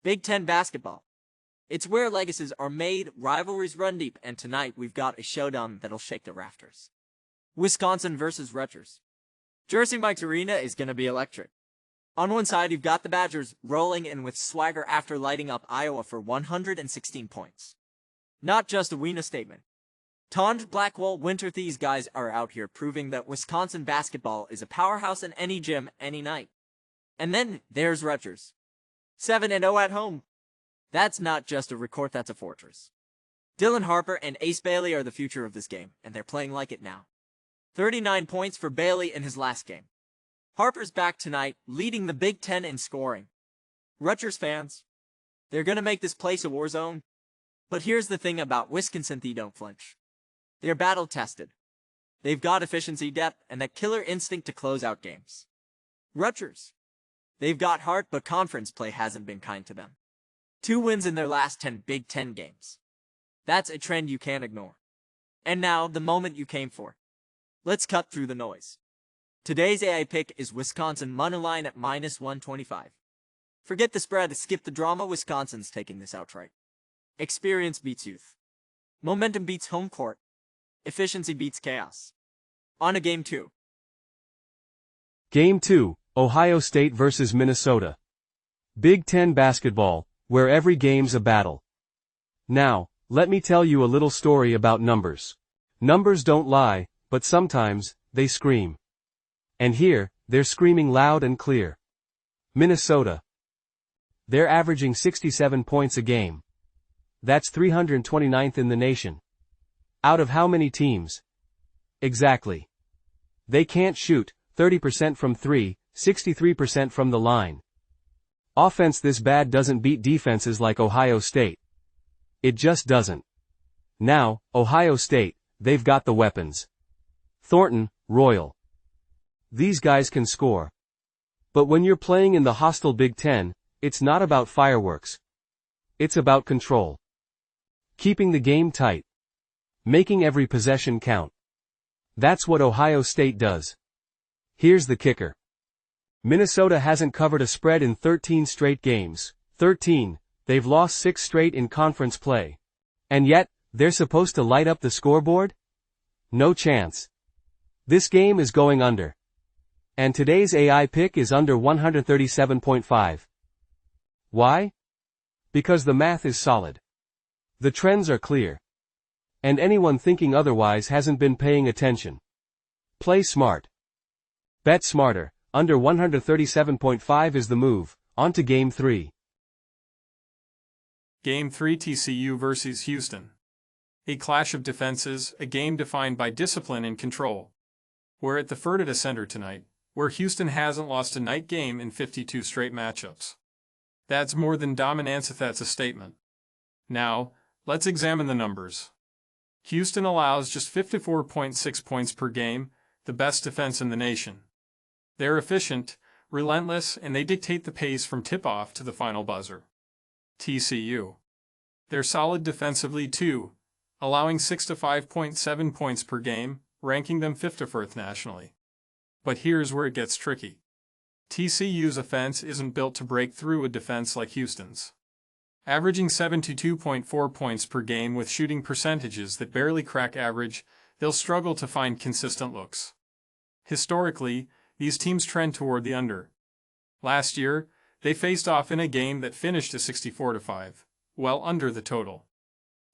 Big Ten basketball. It's where legacies are made, rivalries run deep, and tonight we've got a showdown that'll shake the rafters. Wisconsin versus Rutgers. Jersey Mike's Arena is going to be electric. On one side, you've got the Badgers rolling in with swagger after lighting up Iowa for 116 points. Not just a Wiener statement. Tond, Blackwell, Winter, these guys are out here proving that Wisconsin basketball is a powerhouse in any gym, any night. And then there's Rutgers. 7-0 at home. That's not just a record, that's a fortress. Dylan Harper and Ace Bailey are the future of this game, and they're playing like it now. 39 points for Bailey in his last game. Harper's back tonight, leading the Big Ten in scoring. Rutgers fans, they're gonna make this place a war zone. But here's the thing about Wisconsin, they don't flinch. They're battle-tested. They've got efficiency, depth, and that killer instinct to close out games. Rutgers, they've got heart, but conference play hasn't been kind to them. 2 wins in their last 10 Big Ten games. That's a trend you can't ignore. And now, the moment you came for. Let's cut through the noise. Today's AI pick is Wisconsin Moneyline at -125. Forget the spread, skip the drama, Wisconsin's taking this outright. Experience beats youth. Momentum beats home court. Efficiency beats chaos. On to Game 2. Game 2, Ohio State versus Minnesota. Big Ten basketball, where every game's a battle. Now, let me tell you a little story about numbers. Numbers don't lie, but sometimes, they scream. And here, they're screaming loud and clear. Minnesota. They're averaging 67 points a game. That's 329th in the nation. Out of how many teams? Exactly. They can't shoot, 30% from 3, 63% from the line. Offense this bad doesn't beat defenses like Ohio State. It just doesn't. Now, Ohio State, they've got the weapons. Thornton, Royal. These guys can score. But when you're playing in the hostile Big Ten, it's not about fireworks. It's about control. Keeping the game tight. Making every possession count. That's what Ohio State does. Here's the kicker. Minnesota hasn't covered a spread in 13 straight games. 13, they've lost 6 straight in conference play. And yet, they're supposed to light up the scoreboard? No chance. This game is going under. And today's AI pick is under 137.5. Why? Because the math is solid. The trends are clear. And anyone thinking otherwise hasn't been paying attention. Play smart. Bet smarter. Under 137.5 is the move. On to Game 3. Game 3, TCU versus Houston. A clash of defenses, a game defined by discipline and control. We're at the Fertitta Center tonight, where Houston hasn't lost a night game in 52 straight matchups. That's more than dominance, that's a statement. Now, let's examine the numbers. Houston allows just 54.6 points per game, the best defense in the nation. They're efficient, relentless, and they dictate the pace from tip-off to the final buzzer. TCU. They're solid defensively too, allowing 6 to 5.7 points per game, ranking them 54th nationally. But here's where it gets tricky. TCU's offense isn't built to break through a defense like Houston's. Averaging 72.4 points per game with shooting percentages that barely crack average, they'll struggle to find consistent looks. Historically, these teams trend toward the under. Last year, they faced off in a game that finished a 64-5, well under the total.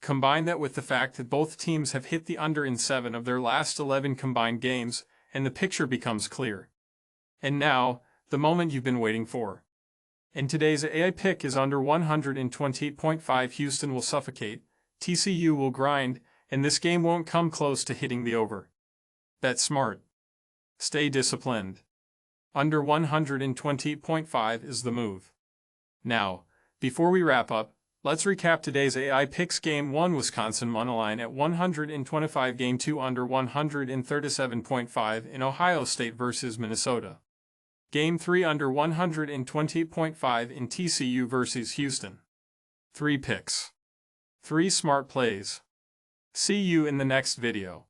Combine that with the fact that both teams have hit the under in 7 of their last 11 combined games, and the picture becomes clear. And now, the moment you've been waiting for. And today's AI pick is under 128.5. Houston will suffocate, TCU will grind, and this game won't come close to hitting the over. Bet smart. Stay disciplined. Under 120.5 is the move. Now, before we wrap up, let's recap today's AI picks. Game 1, Wisconsin Moneyline at 125. Game 2, under 137.5 in Ohio State versus Minnesota. Game 3, under 120.5 in TCU versus Houston. 3 picks. 3 smart plays. See you in the next video.